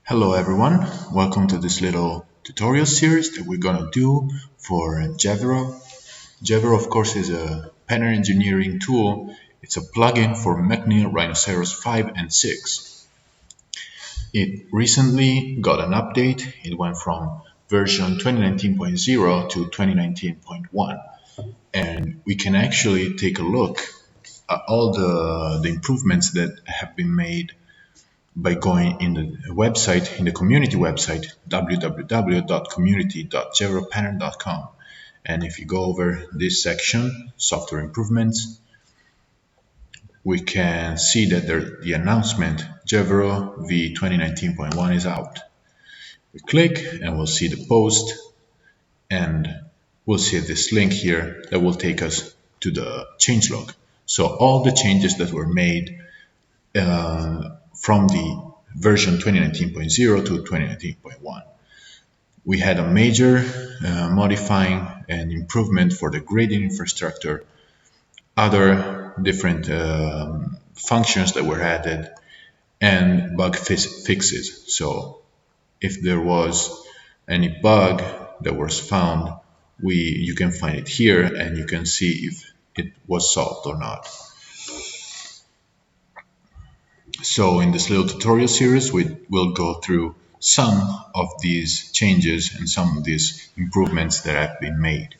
Hello everyone, welcome to this little tutorial series that we're gonna do for Jevero. Jevero, of course, is a pattern engineering tool. It's a plugin for McNeel Rhinoceros 5 and 6. It recently got an update. It went from version 2019.0 to 2019.1, and we can actually take a look at all the improvements that have been made by going in the website, in the community website, www.community.jeveropattern.com. And if you go over this section, software improvements, we can see that the announcement Jevero v 2019.1 is out. We click and we'll see the post, and we'll see this link here that will take us to the changelog. So all the changes that were made from the version 2019.0 to 2019.1. We had a major modifying and improvement for the grading infrastructure, other different functions that were added, and bug fixes. So if there was any bug that was found, you can find it here and you can see if it was solved or not. So in this little tutorial series, we will go through some of these changes and some of these improvements that have been made.